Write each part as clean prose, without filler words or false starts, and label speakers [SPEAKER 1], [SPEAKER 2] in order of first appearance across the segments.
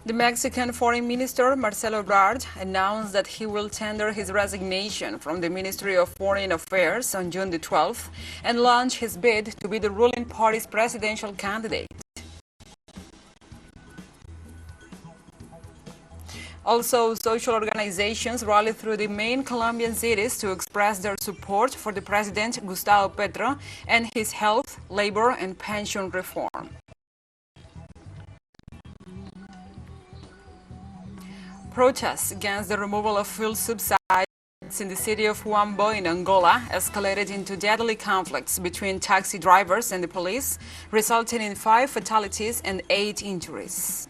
[SPEAKER 1] The Mexican Foreign Minister, Marcelo Ebrard, announced that he will tender his resignation from the Ministry of Foreign Affairs on June the 12th and launch his bid to be the ruling party's presidential candidate. Also, social organizations rallied through the main Colombian cities to express their support for the President Gustavo Petro and his health, labor, and pension reform. Protests against the removal of fuel subsidies in the city of Huambo in Angola escalated into deadly conflicts between taxi drivers and the police, resulting in 5 fatalities and 8 injuries.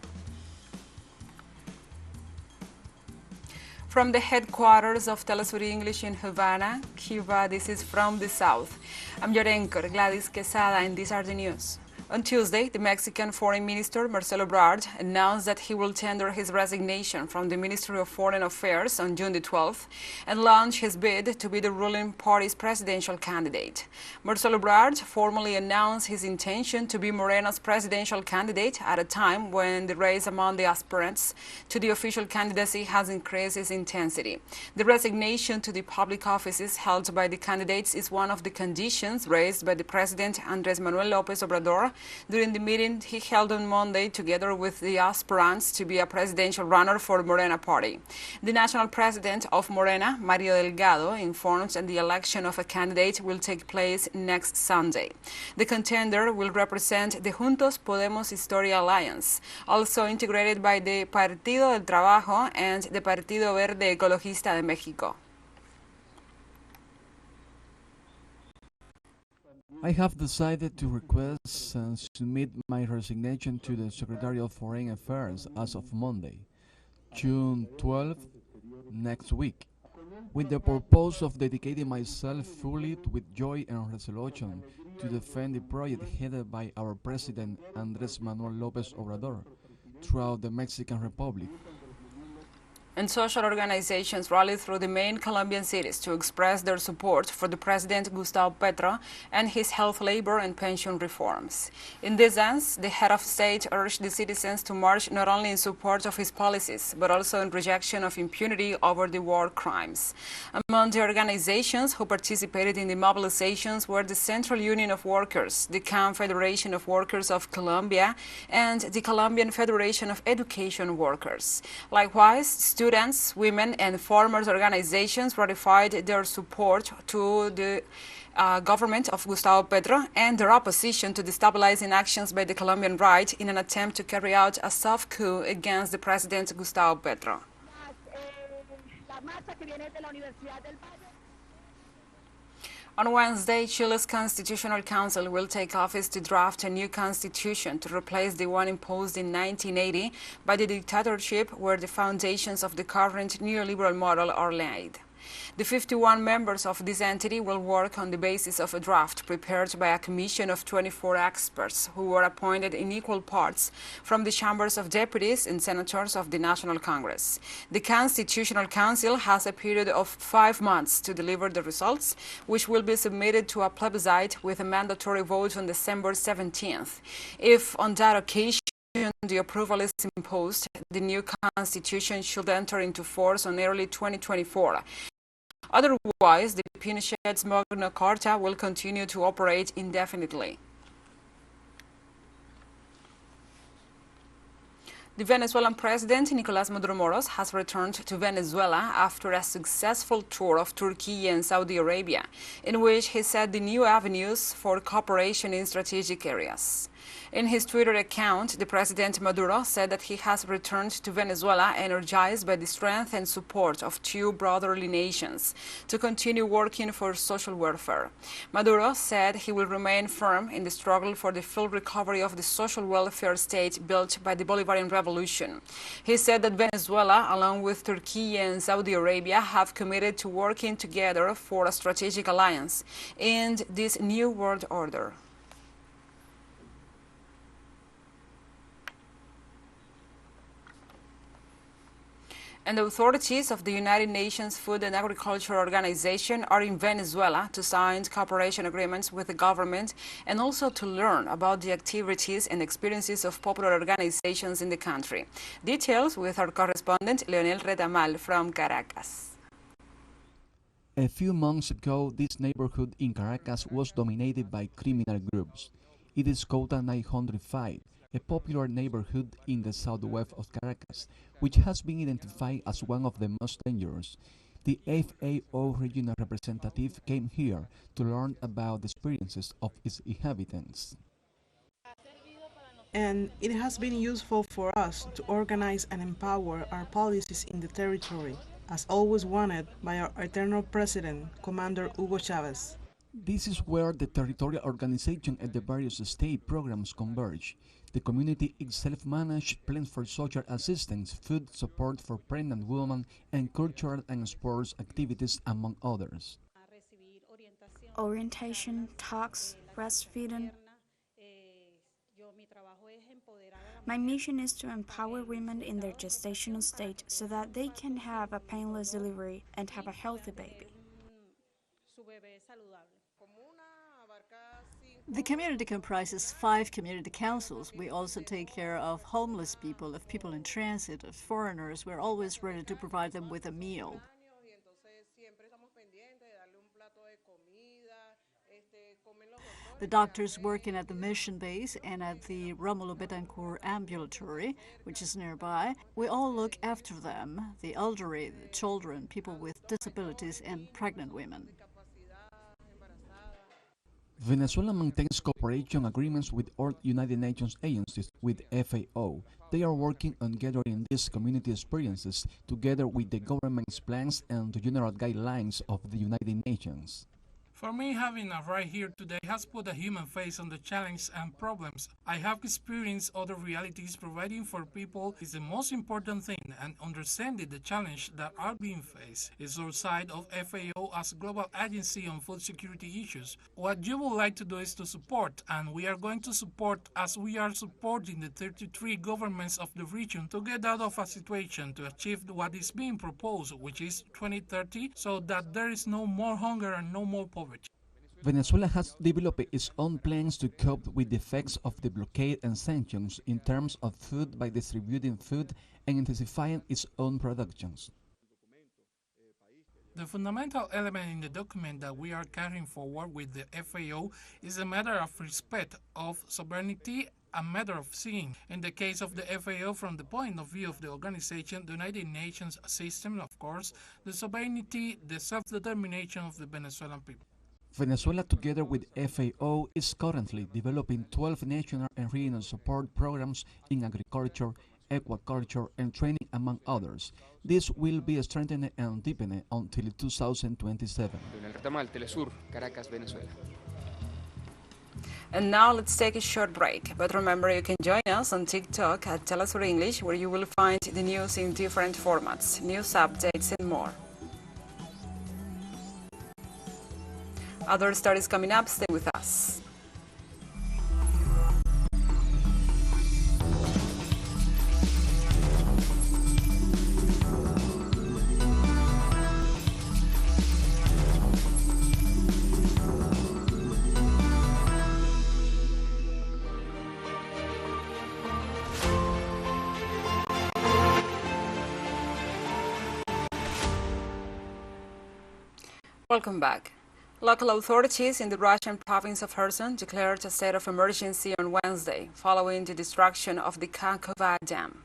[SPEAKER 1] From the headquarters of TeleSUR English in Havana, Cuba, this is From the South. I'm your anchor, Gladys Quesada, and these are the news. On Tuesday, the Mexican Foreign Minister, Marcelo Ebrard, announced that he will tender his resignation from the Ministry of Foreign Affairs on June the 12th and launch his bid to be the ruling party's presidential candidate. Marcelo Ebrard formally announced his intention to be Morena's presidential candidate at a time when the race among the aspirants to the official candidacy has increased its intensity. The resignation to the public offices held by the candidates is one of the conditions raised by the President Andrés Manuel López Obrador during the meeting he held on Monday together with the aspirants to be a presidential runner for Morena party. The national president of Morena, Mario Delgado, informed that the election of a candidate will take place next Sunday. The contender will represent the Juntos Podemos Historia Alliance, also integrated by the Partido del Trabajo and the Partido Verde Ecologista de México.
[SPEAKER 2] I have decided to request and submit my resignation to the Secretary of Foreign Affairs as of Monday, June 12th, next week, with the purpose of dedicating myself fully with joy and resolution to defend the project headed by our President Andrés Manuel López Obrador throughout the Mexican Republic.
[SPEAKER 1] And social organizations rallied through the main Colombian cities to express their support for the President Gustavo Petro and his health, labor, and pension reforms. In this sense, the head of state urged the citizens to march not only in support of his policies, but also in rejection of impunity over the war crimes. Among the organizations who participated in the mobilizations were the Central Union of Workers, the Confederation of Workers of Colombia, and the Colombian Federation of Education Workers. Likewise, students, women, and farmers organizations ratified their support to the government of Gustavo Petro and their opposition to destabilizing actions by the Colombian right in an attempt to carry out a soft coup against the President Gustavo Petro. On Wednesday, Chile's Constitutional Council will take office to draft a new constitution to replace the one imposed in 1980 by the dictatorship where the foundations of the current neoliberal model are laid. The 51 members of this entity will work on the basis of a draft prepared by a commission of 24 experts who were appointed in equal parts from the chambers of deputies and senators of the National Congress. The Constitutional Council has a period of 5 months to deliver the results, which will be submitted to a plebiscite with a mandatory vote on December 17th. If on that occasion the approval is imposed, the new constitution should enter into force on early 2024. Otherwise, the Pinochet's Magna Carta will continue to operate indefinitely. The Venezuelan President, Nicolás Maduro Moros, has returned to Venezuela after a successful tour of Turkey and Saudi Arabia, in which he set the new avenues for cooperation in strategic areas. In his Twitter account, the President Maduro said that he has returned to Venezuela energized by the strength and support of two brotherly nations to continue working for social welfare. Maduro said he will remain firm in the struggle for the full recovery of the social welfare state built by the Bolivarian Revolution. He said that Venezuela, along with Turkey and Saudi Arabia, have committed to working together for a strategic alliance in this new world order. And the authorities of the United Nations Food and Agriculture Organization are in Venezuela to sign cooperation agreements with the government and also to learn about the activities and experiences of popular organizations in the country. Details with our correspondent Leonel Retamal from Caracas.
[SPEAKER 2] A few months ago, this neighborhood in Caracas was dominated by criminal groups. It is Cota 905, a popular neighborhood in the southwest of Caracas, which has been identified as one of the most dangerous. The FAO regional representative came here to learn about the experiences of its inhabitants.
[SPEAKER 3] And it has been useful for us to organize and empower our policies in the territory, as always wanted by our eternal president, Commander Hugo Chavez.
[SPEAKER 2] This is where the territorial organization and the various state programs converge. The community is self-managed, plans for social assistance, food support for pregnant women, and cultural and sports activities, among others.
[SPEAKER 4] Orientation, talks, breastfeeding. My mission is to empower women in their gestational state so that they can have a painless delivery and have a healthy baby.
[SPEAKER 5] The community comprises 5 community councils. We also take care of homeless people, of people in transit, of foreigners. We're always ready to provide them with a meal. The doctors working at the mission base and at the Romulo Betancourt ambulatory, which is nearby, we all look after them, the elderly, the children, people with disabilities, and pregnant women.
[SPEAKER 2] Venezuela maintains cooperation agreements with all United Nations agencies with FAO. They are working on gathering these community experiences together with the government's plans and the general guidelines of the United Nations.
[SPEAKER 6] For me, having arrived here today has put a human face on the challenge and problems. I have experienced other realities. Providing for people is the most important thing, and understanding the challenge that are being faced is our side of FAO as global agency on food security issues. What you would like to do is to support, and we are going to support as we are supporting the 33 governments of the region to get out of a situation to achieve what is being proposed, which is 2030, so that there is no more hunger and no more poverty.
[SPEAKER 2] Venezuela has developed its own plans to cope with the effects of the blockade and sanctions in terms of food by distributing food and intensifying its own productions.
[SPEAKER 6] The fundamental element in the document that we are carrying forward with the FAO is a matter of respect of sovereignty, a matter of seeing. In the case of the FAO, from the point of view of the organization, the United Nations system, of course, the sovereignty, the self-determination of the Venezuelan people.
[SPEAKER 2] Venezuela, together with FAO, is currently developing 12 national and regional support programs in agriculture, aquaculture, and training, among others. This will be strengthened and deepened until 2027.
[SPEAKER 7] TeleSUR, Caracas, Venezuela.
[SPEAKER 1] And now let's take a short break. But remember, you can join us on TikTok at TeleSUR English, where you will find the news in different formats, news updates, and more. Other stories coming up. Stay with us. Welcome back. Local authorities in the Russian province of Kherson declared a state of emergency on Wednesday following the destruction of the Kakhovka Dam.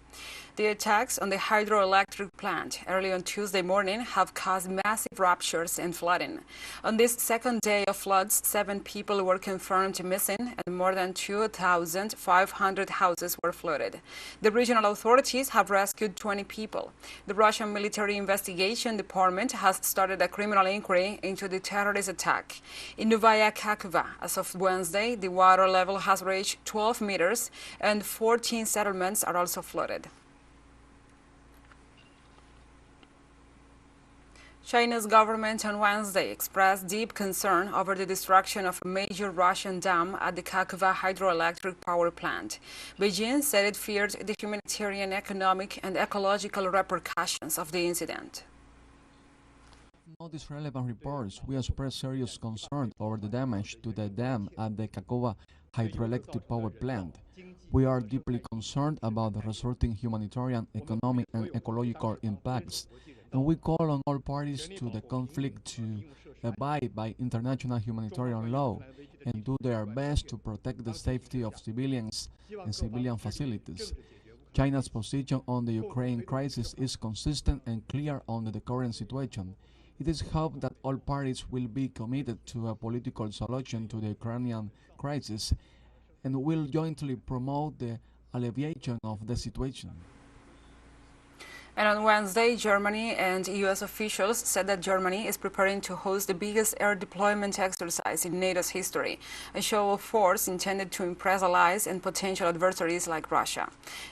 [SPEAKER 1] The attacks on the hydroelectric plant early on Tuesday morning have caused massive ruptures and flooding. On this second day of floods, 7 people were confirmed missing and more than 2,500 houses were flooded. The regional authorities have rescued 20 people. The Russian Military Investigation Department has started a criminal inquiry into the terrorist attack. In Novaya Kakhovka, as of Wednesday, the water level has reached 12 meters and 14 settlements are also flooded. China's government on Wednesday expressed deep concern over the destruction of a major Russian dam at the Kakova hydroelectric power plant. Beijing said it feared the humanitarian, economic and ecological repercussions of the incident.
[SPEAKER 2] All these relevant reports, we express serious concern over the damage to the dam at the Kakova hydroelectric power plant. We are deeply concerned about the resulting humanitarian, economic and ecological impacts, and we call on all parties to the conflict to abide by international humanitarian law and do their best to protect the safety of civilians and civilian facilities. China's position on the Ukraine crisis is consistent and clear on the current situation. It is hoped that all parties will be committed to a political solution to the Ukrainian crisis and will jointly promote the alleviation of the situation.
[SPEAKER 1] And on Wednesday, Germany and U.S. officials said that Germany is preparing to host the biggest air deployment exercise in NATO's history, a show of force intended to impress allies and potential adversaries like Russia.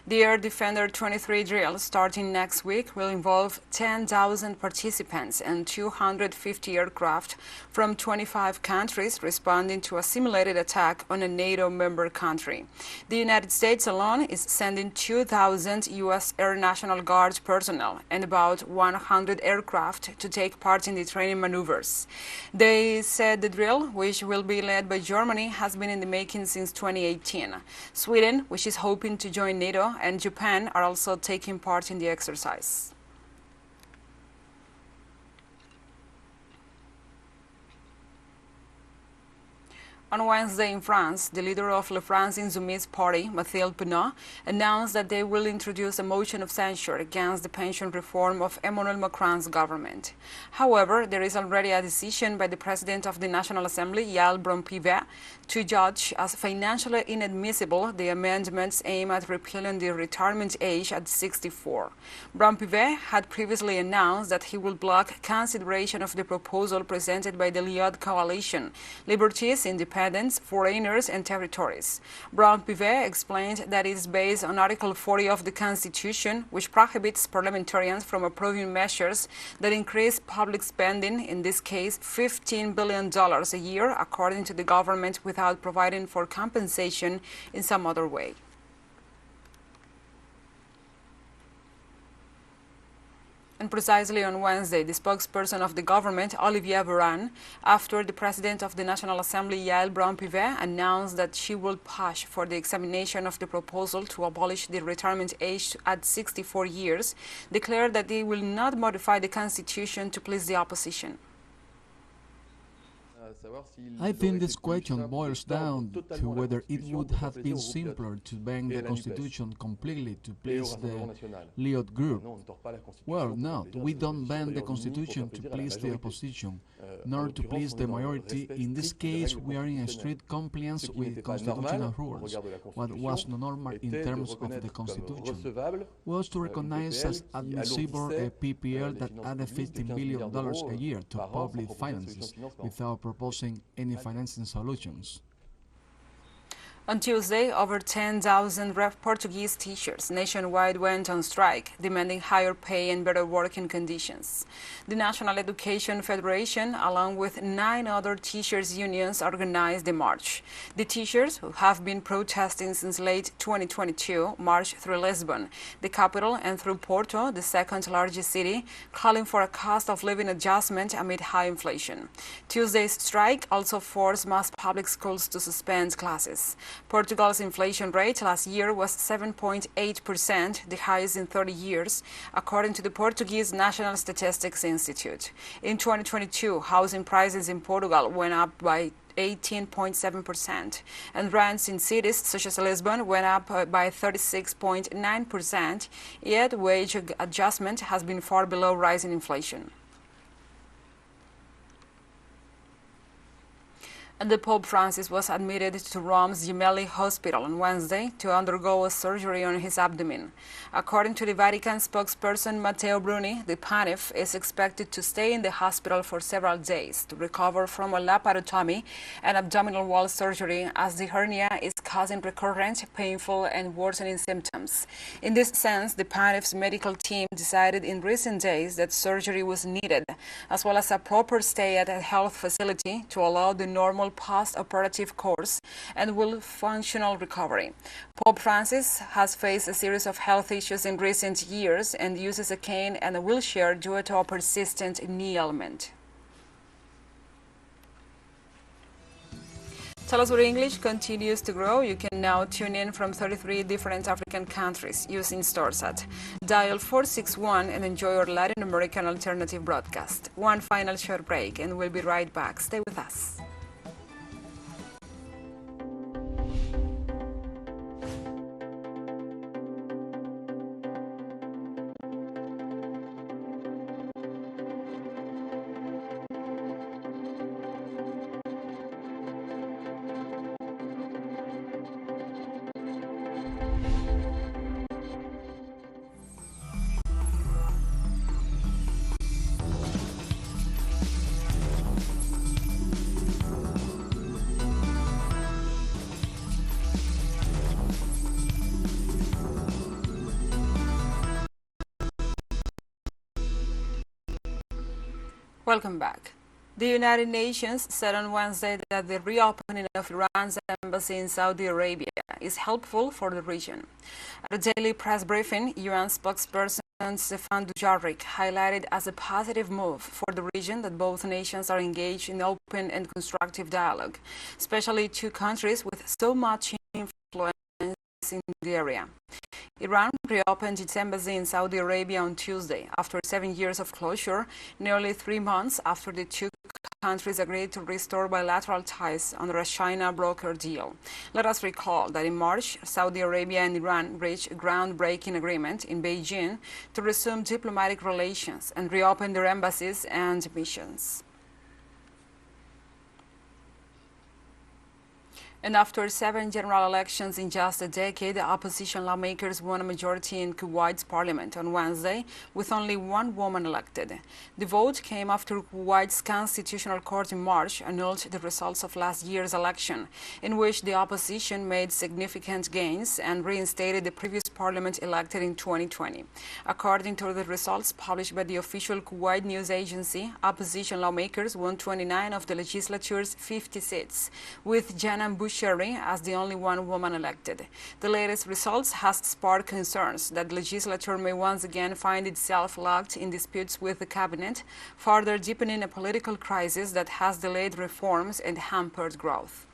[SPEAKER 1] The Air Defender 23 drill, starting next week, will involve 10,000 participants and 250 aircraft from 25 countries responding to a simulated attack on a NATO member country. The United States alone is sending 2,000 U.S. Air National Guard personnel and about 100 aircraft to take part in the training maneuvers. They said the drill, which will be led by Germany, has been in the making since 2018. Sweden, which is hoping to join NATO, and Japan are also taking part in the exercise. On Wednesday in France, the leader of Le France Insoumise party, Mathilde Panot, announced that they will introduce a motion of censure against the pension reform of Emmanuel Macron's government. However, there is already a decision by the president of the National Assembly, Yael Braun-Pivet, to judge as financially inadmissible the amendments aimed at repealing the retirement age at 64. Braun-Pivet had previously announced that he will block consideration of the proposal presented by the Liot coalition, Liberties, Independence, Foreigners and Territories. Braun-Pivet explained that it is based on Article 40 of the Constitution, which prohibits parliamentarians from approving measures that increase public spending, in this case $15 billion a year, according to the government, without providing for compensation in some other way. And precisely on Wednesday, the spokesperson of the government, Olivier Véran, after the president of the National Assembly, Yael Braun-Pivet, announced that she will push for the examination of the proposal to abolish the retirement age at 64 years, declared that they will not modify the Constitution to please the opposition.
[SPEAKER 2] I think this question boils down to whether it would have been simpler to bend the Constitution completely to please the Liot group. Well, no, we don't bend the Constitution to please the opposition, nor to please the majority. In this case, we are in strict compliance with constitutional rules. What was normal in terms of the Constitution was to recognize as admissible a PPL that added $15 billion a year to public finances without proposing any financing solutions.
[SPEAKER 1] On Tuesday, over 10,000 Portuguese teachers nationwide went on strike, demanding higher pay and better working conditions. The National Education Federation, along with 9 other teachers' unions, organized the march. The teachers, who have been protesting since late 2022, marched through Lisbon, the capital, and through Porto, the second largest city, calling for a cost of living adjustment amid high inflation. Tuesday's strike also forced most public schools to suspend classes. Portugal's inflation rate last year was 7.8%, the highest in 30 years, according to the Portuguese National Statistics Institute. In 2022, housing prices in Portugal went up by 18.7%, and rents in cities such as Lisbon went up by 36.9%, yet wage adjustment has been far below rising inflation. And the Pope Francis was admitted to Rome's Gemelli Hospital on Wednesday to undergo a surgery on his abdomen. According to the Vatican spokesperson Matteo Bruni, the pontiff is expected to stay in the hospital for several days to recover from a laparotomy and abdominal wall surgery, as the hernia is causing recurrent, painful, and worsening symptoms. In this sense, the plaintiff's medical team decided in recent days that surgery was needed, as well as a proper stay at a health facility to allow the normal post-operative course and will functional recovery. Pope Francis has faced a series of health issues in recent years and uses a cane and a wheelchair due to a persistent knee ailment. TeleSUR English continues to grow. You can now tune in from 33 different African countries using StoreSat. Dial 461 and enjoy our Latin American alternative broadcast. One final short break and we'll be right back. Stay with us. Welcome back. The United Nations said on Wednesday that the reopening of Iran's embassy in Saudi Arabia is helpful for the region. At a daily press briefing, UN spokesperson Stefan Dujarric highlighted as a positive move for the region that both nations are engaged in open and constructive dialogue, especially two countries with so much influence in the area. Iran reopened its embassy in Saudi Arabia on Tuesday after 7 years of closure, nearly 3 months after the two countries agreed to restore bilateral ties under a China broker deal. Let us recall that in March, Saudi Arabia and Iran reached a groundbreaking agreement in Beijing to resume diplomatic relations and reopen their embassies and missions. And after 7 general elections in just a decade, the opposition lawmakers won a majority in Kuwait's parliament on Wednesday, with only one woman elected. The vote came after Kuwait's constitutional court in March annulled the results of last year's election, in which the opposition made significant gains and reinstated the previous parliament elected in 2020. According to the results published by the official Kuwait news agency, opposition lawmakers won 29 of the legislature's 50 seats, with Janam Bushari as the only one woman elected. The latest results has sparked concerns that the legislature may once again find itself locked in disputes with the cabinet, further deepening a political crisis that has delayed reforms and hampered growth.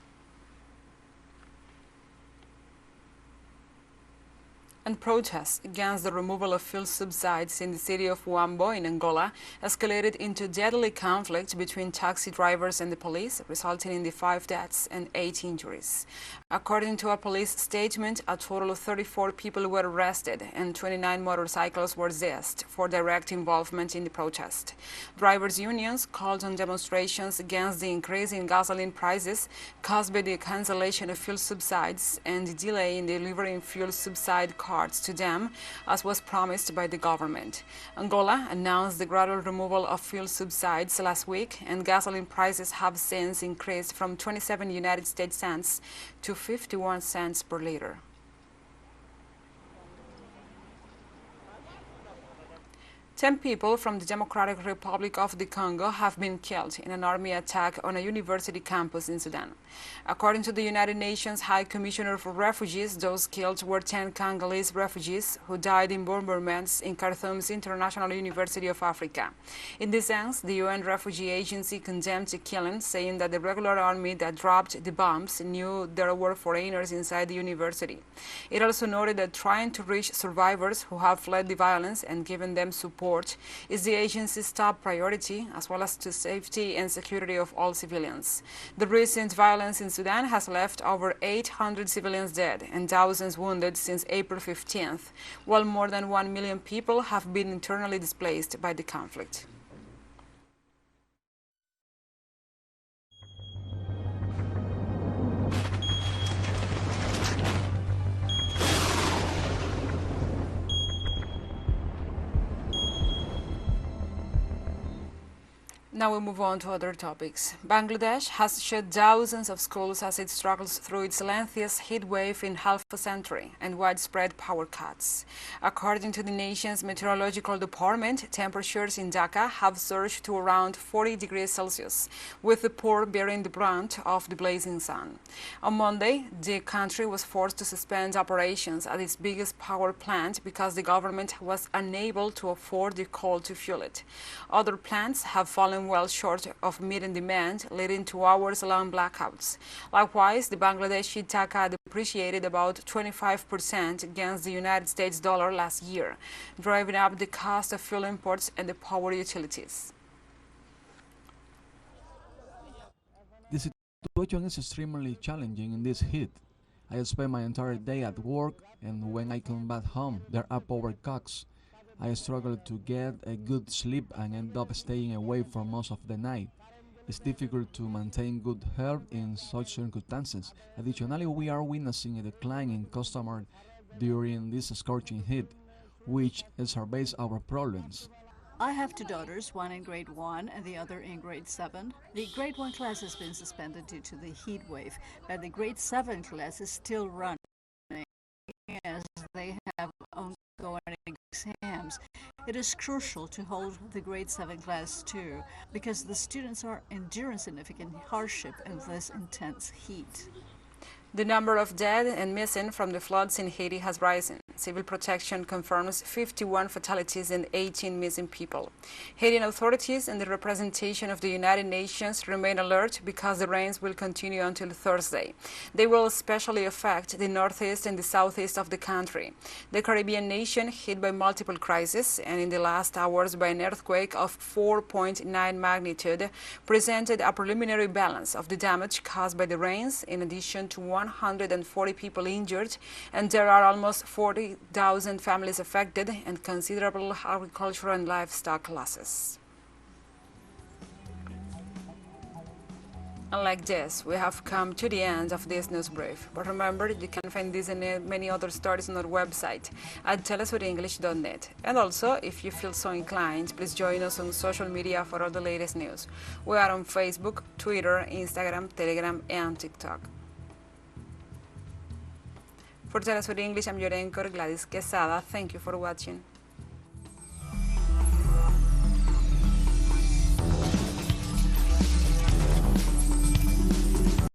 [SPEAKER 1] And protests against the removal of fuel subsidies in the city of Huambo in Angola escalated into deadly conflict between taxi drivers and the police, resulting in the 5 deaths and 8 injuries. According to a police statement, a total of 34 people were arrested and 29 motorcycles were seized for direct involvement in the protest. Drivers' unions called on demonstrations against the increase in gasoline prices caused by the cancellation of fuel subsidies and the delay in delivering fuel subsidy cards to them, as was promised by the government. Angola announced the gradual removal of fuel subsidies last week, and gasoline prices have since increased from 27 United States cents to 51 cents per liter. Ten people from the Democratic Republic of the Congo have been killed in an army attack on a university campus in Sudan. According to the United Nations High Commissioner for Refugees, those killed were 10 Congolese refugees who died in bombardments in Khartoum's International University of Africa. In this sense, the UN Refugee Agency condemned the killing, saying that the regular army that dropped the bombs knew there were foreigners inside the university. It also noted that trying to reach survivors who have fled the violence and giving them support is the agency's top priority, as well as the safety and security of all civilians. The recent violence in Sudan has left over 800 civilians dead and thousands wounded since April 15th, while more than 1 million people have been internally displaced by the conflict. Now we move on to other topics. Bangladesh has shut dozens of schools as it struggles through its lengthiest heat wave in half a century and widespread power cuts. According to the nation's meteorological department, temperatures in Dhaka have surged to around 40 degrees Celsius, with the port bearing the brunt of the blazing sun. On Monday, the country was forced to suspend operations at its biggest power plant because the government was unable to afford the coal to fuel it. Other plants have fallen well short of meeting demand, leading to hours-long blackouts. Likewise, the Bangladeshi taka depreciated about 25% against the United States dollar last year, driving up the cost of fuel imports and the power utilities.
[SPEAKER 2] The situation is extremely challenging in this heat. I spend my entire day at work, and when I come back home, there are power cuts. I struggle to get a good sleep and end up staying awake for most of the night. It's difficult to maintain good health in such circumstances. Additionally, we are witnessing a decline in customers during this scorching heat, which exacerbates our problems.
[SPEAKER 5] I have two daughters, one in grade 1 and the other in grade 7. The grade 1 class has been suspended due to the heat wave, but the grade 7 class is still running as they have ongoing exams. It is crucial to hold the grade 7 class too, because the students are enduring significant hardship in this intense heat.
[SPEAKER 1] The number of dead and missing from the floods in Haiti has risen. Civil Protection confirms 51 fatalities and 18 missing people. Haitian authorities and the representation of the United Nations remain alert because the rains will continue until Thursday. They will especially affect the northeast and the southeast of the country. The Caribbean nation hit by multiple crises and in the last hours by an earthquake of 4.9 magnitude presented a preliminary balance of the damage caused by the rains, in addition to 140 people injured, and there are almost 40,000 families affected and considerable agricultural and livestock losses. And like this, we have come to the end of this news brief. But remember, you can find this and many other stories on our website at telesurenglish.net. And also, if you feel so inclined, please join us on social media for all the latest news. We are on Facebook, Twitter, Instagram, Telegram, and TikTok. For TeleSUR English, I'm your anchor, Gladys Quesada. Thank you for watching.